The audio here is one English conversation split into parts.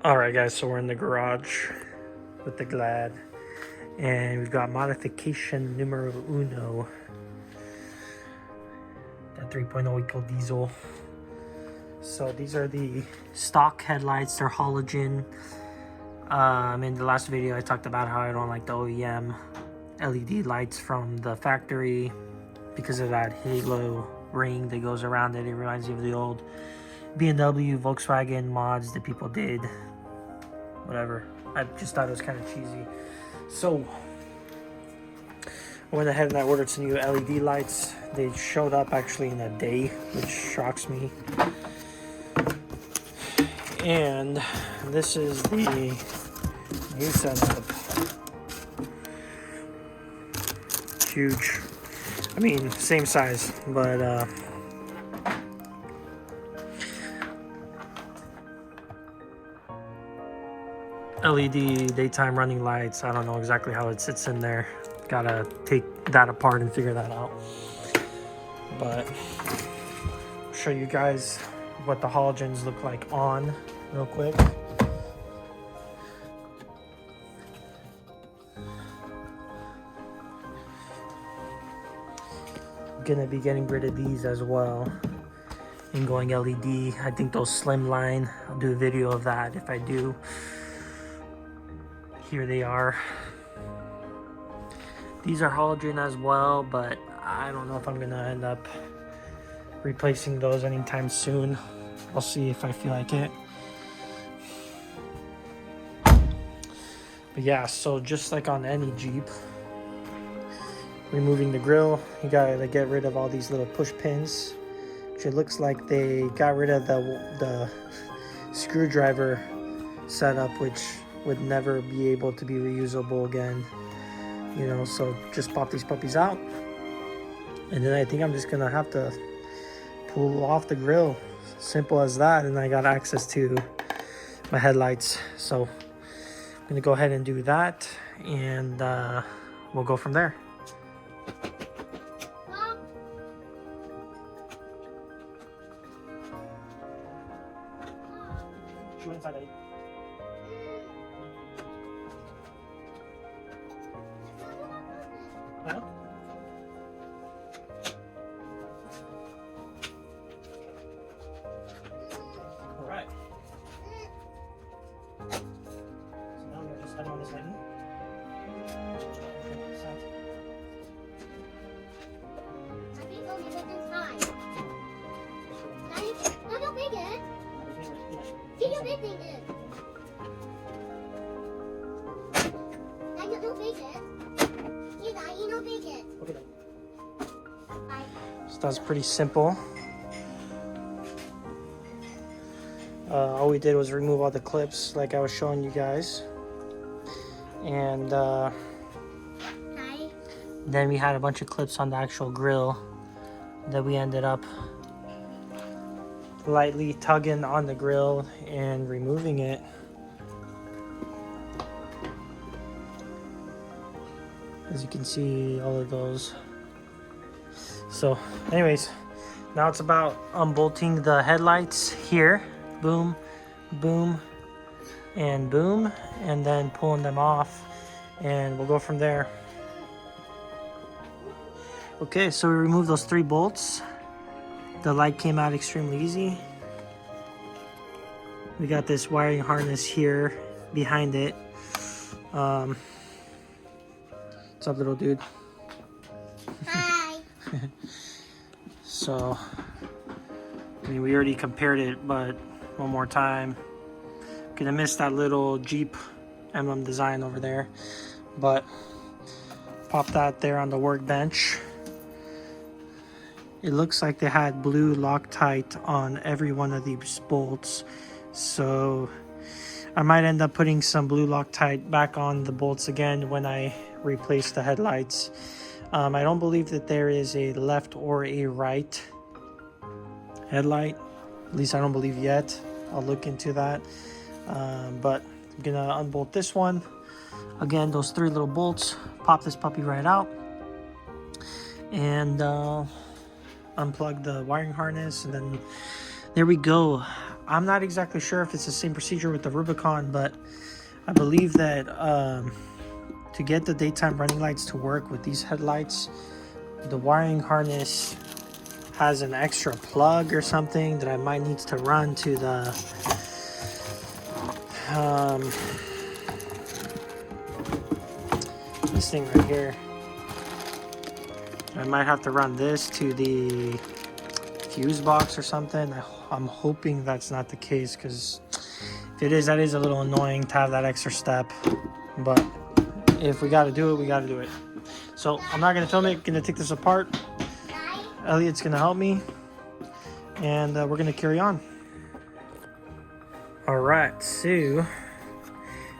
Alright guys, so we're in the garage with the Glad, and we've got modification numero uno, that 3.0 Ecodiesel. So these are the stock headlights. They're halogen. In the last video I talked about how I don't like the OEM LED lights from the factory because of that halo ring that goes around it. It reminds me of the old BMW, Volkswagen mods that people did. Whatever. I just thought it was kind of cheesy. So I went ahead and I ordered some new LED lights. They showed up actually in a day, which shocks me. And this is the new setup. Huge. I mean, same size, but LED daytime running lights. I don't know exactly how it sits in there. Gotta take that apart and figure that out. But I'll show you guys what the halogens look like on real quick. I'm gonna be getting rid of these as well and going LED. I think those slimline, I'll do a video of that if I do. Here they are. These are halogen as well, but I don't know if I'm gonna end up replacing those anytime soon. I'll see if I feel like it. But yeah, so just like on any Jeep, removing the grille, you gotta get rid of all these little push pins, which it looks like they got rid of the screwdriver setup, which would never be able to be reusable again, you know. So just pop these puppies out, and then I think I'm just gonna have to pull off the grille. Simple as that, and I got access to my headlights. So I'm gonna go ahead and do that, and we'll go from there. Shoot inside, Eddie. Huh? All right. So now I'm gonna just head on this lightning. I think only this is fine. Daddy, no, big it. See how big thing is. Daddy, no big it. See, Daddy, no big it. Okay. So that's pretty simple. All we did was remove all the clips like I was showing you guys. And then we had a bunch of clips on the actual grill that we ended up lightly tugging on the grill and removing it. As you can see, all of those. So anyways, now it's about unbolting the headlights here. Boom, boom, and boom, and then pulling them off, and we'll go from there. Okay, so we removed those 3 bolts. The light came out extremely easy. We got this wiring harness here behind it. What's up, little dude? Hi. So, I mean, we already compared it, but one more time. Gonna miss that little Jeep emblem design over there, but pop that there on the workbench. It looks like they had blue Loctite on every one of these bolts, so I might end up putting some blue Loctite back on the bolts again when I replace the headlights. I don't believe that there is a left or a right headlight. At least I don't believe yet. I'll look into that. But I'm gonna unbolt this one. Again, those 3 little bolts. Pop this puppy right out. And unplug the wiring harness, and then there we go. I'm not exactly sure if it's the same procedure with the Rubicon, but I believe that to get the daytime running lights to work with these headlights, the wiring harness has an extra plug or something that I might need to run to the this thing right here. I might have to run this to the fuse box or something. I'm hoping that's not the case, because if it is, that is a little annoying to have that extra step. But if we got to do it, we got to do it. So I'm not going to film it. Going to take this apart. Elliot's going to help me, and we're going to carry on. All right, so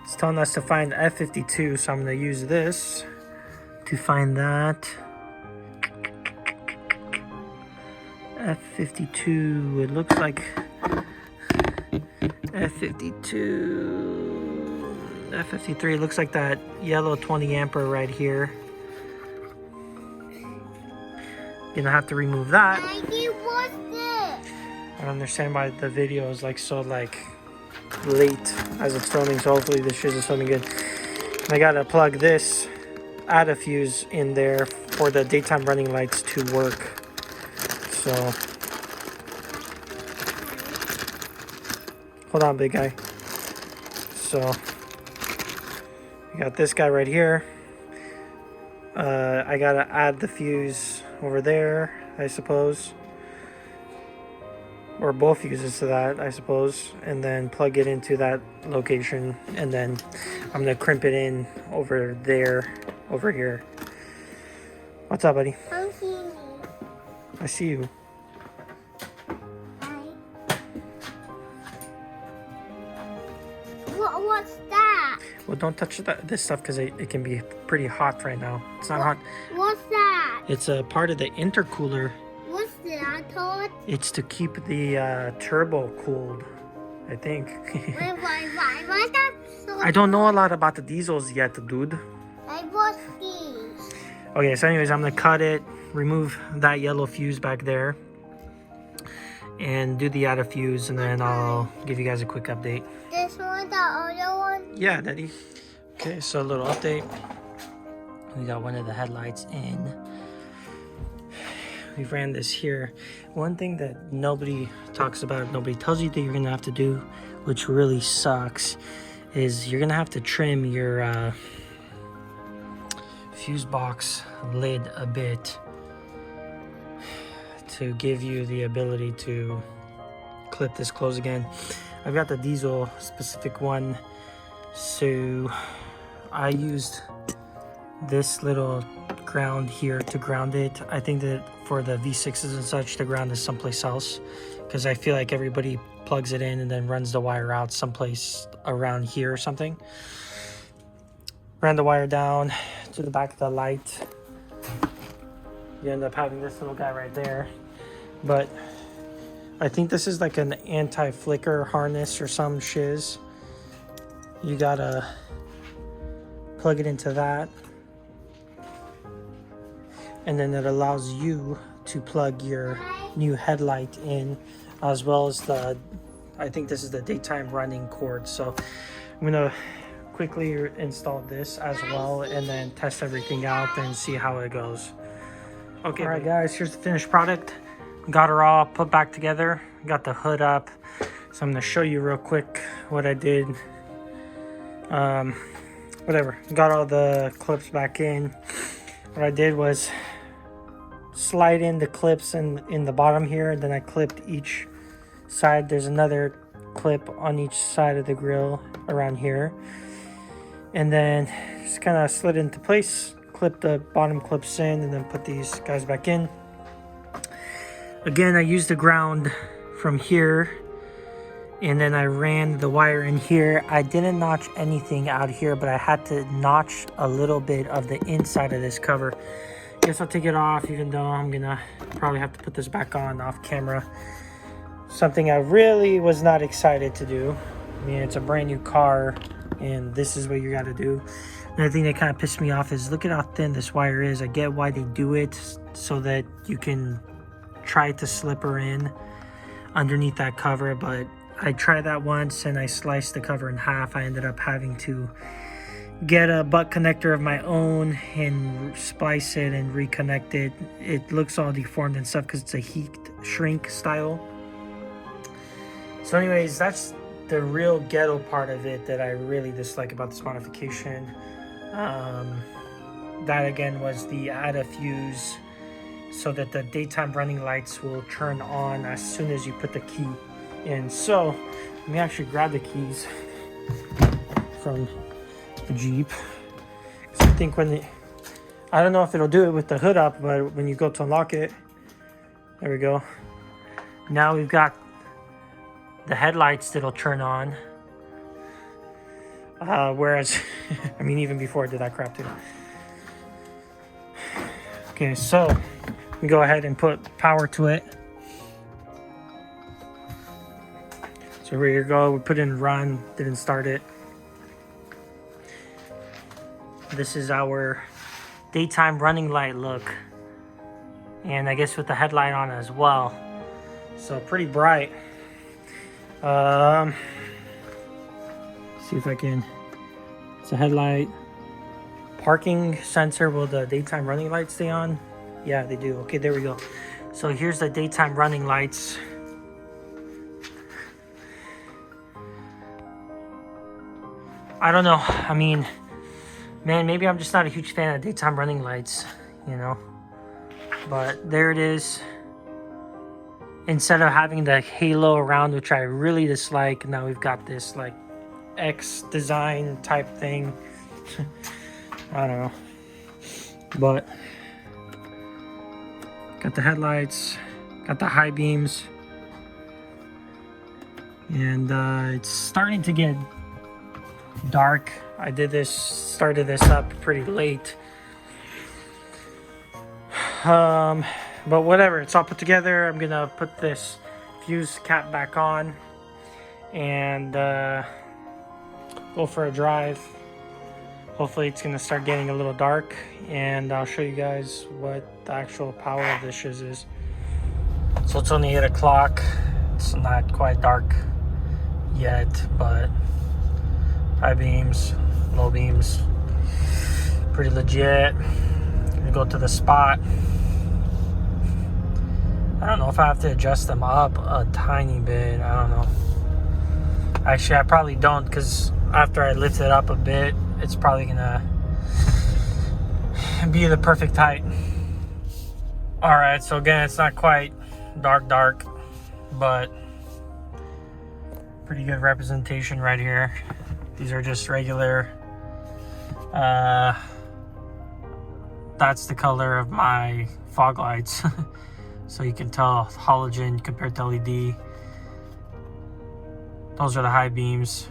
it's telling us to find F52, so I'm going to use this to find that. F52, it looks like F52, F53, it looks like that yellow 20 ampere right here. Gonna have to remove that. Daddy, what's this? I don't understand why the video is like so like late as it's filming, so hopefully this shit is filming good. And I gotta plug this, add a fuse in there for the daytime running lights to work. So hold on, big guy. So we got this guy right here. I gotta add the fuse over there, I suppose, or both fuses to that, I suppose, and then plug it into that location, and then I'm gonna crimp it in over there, over here. What's up, buddy? I'm seeing you. I see you. What's that? Well, don't touch this stuff because it can be pretty hot right now. It's not hot. What's that? It's a part of the intercooler. What's that, Todd? It's to keep the turbo cooled, I think. Why is that so? I don't know a lot about the diesels yet, dude. What's these? Okay, so anyways, I'm gonna cut it, remove that yellow fuse back there, and do the add a fuse, and then I'll give you guys a quick update. This one, the other one? Yeah, Daddy. Okay, so a little update. We got one of the headlights in. We ran this here. One thing that nobody talks about, nobody tells you that you're gonna have to do, which really sucks, is you're gonna have to trim your fuse box lid a bit to give you the ability to clip this close again. I've got the diesel specific one, so I used this little ground here to ground it. I think that for the V6s and such, the ground is someplace else, because I feel like everybody plugs it in and then runs the wire out someplace around here or something. Ran the wire down to the back of the light. You end up having this little guy right there, but I think this is like an anti-flicker harness or some shiz. You gotta plug it into that, and then it allows you to plug your new headlight in, as well as the, I think this is the daytime running cord. So I'm gonna quickly install this as well, and then test everything out and see how it goes. Okay, all right guys, here's the finished product. Got her all put back together, got the hood up, so I'm gonna show you real quick what I did. Whatever, got all the clips back in. What I did was slide in the clips in the bottom here, and then I clipped each side. There's another clip on each side of the grill around here, and then just kind of slid into place, clip the bottom clips in, and then put these guys back in. Again, I used the ground from here, and then I ran the wire in here. I didn't notch anything out here, but I had to notch a little bit of the inside of this cover. Guess I'll take it off, even though I'm gonna probably have to put this back on off camera. Something I really was not excited to do. I mean, it's a brand new car, and this is what you gotta do. Another thing that kind of pissed me off is look at how thin this wire is. I get why they do it, so that you can try to slip her in underneath that cover, but I tried that once and I sliced the cover in half. I ended up having to get a butt connector of my own and splice it and reconnect it. It looks all deformed and stuff because it's a heat shrink style. So anyways, that's the real ghetto part of it that I really dislike about this modification. That again was the add a fuse so that the daytime running lights will turn on as soon as you put the key in. So let me actually grab the keys from the Jeep. So I think I don't know if it'll do it with the hood up, but when you go to unlock it, there we go. Now we've got the headlights that'll turn on. Whereas, I mean, even before I did that crap too. Okay, so we go ahead and put power to it. So here you go, we put in run, didn't start it. This is our daytime running light look. And I guess with the headlight on as well. So pretty bright. See if I can, it's a headlight. Parking sensor, will the daytime running lights stay on? Yeah, they do. Okay, there we go. So here's the daytime running lights. I don't know. I mean, man, maybe I'm just not a huge fan of daytime running lights, you know. But there it is. Instead of having the halo around, which I really dislike, now we've got this like X design type thing. I don't know. But got the headlights, got the high beams. And it's starting to get dark. I started this up pretty late. But whatever, it's all put together. I'm gonna put this fuse cap back on and go for a drive. Hopefully it's gonna start getting a little dark, and I'll show you guys what the actual power of this shiz is. So it's only 8 o'clock. It's not quite dark yet, but high beams, low beams, pretty legit. Gonna go to the spot. I don't know if I have to adjust them up a tiny bit. I don't know. Actually, I probably don't, because after I lift it up a bit, it's probably gonna be the perfect height. Alright, so again, it's not quite dark, but pretty good representation right here. These are just regular. That's the color of my fog lights. So you can tell halogen compared to LED. Those are the high beams.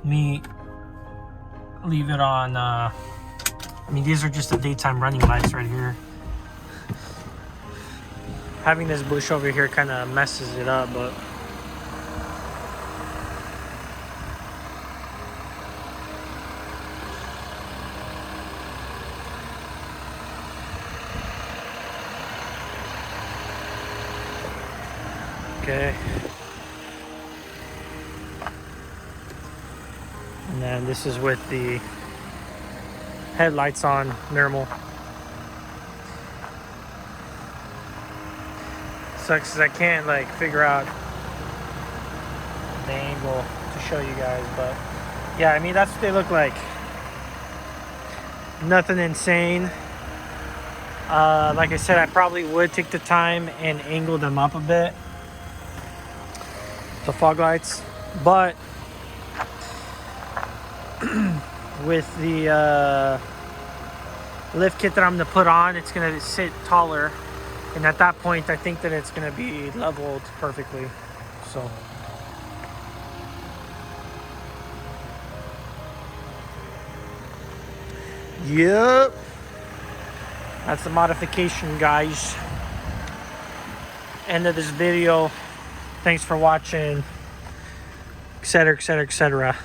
Me leave it on, I mean, these are just the daytime running lights right here. Having this bush over here kind of messes it up, but okay. And then this is with the headlights on normal. Sucks 'cause I can't like figure out the angle to show you guys, but yeah, I mean, that's what they look like. Nothing insane. Like I said, I probably would take the time and angle them up a bit, the fog lights, but with the lift kit that I'm going to put on, it's going to sit taller, and at that point I think that it's going to be leveled perfectly. So yep, that's the modification, guys. End of this video. Thanks for watching, etc., etc., etc.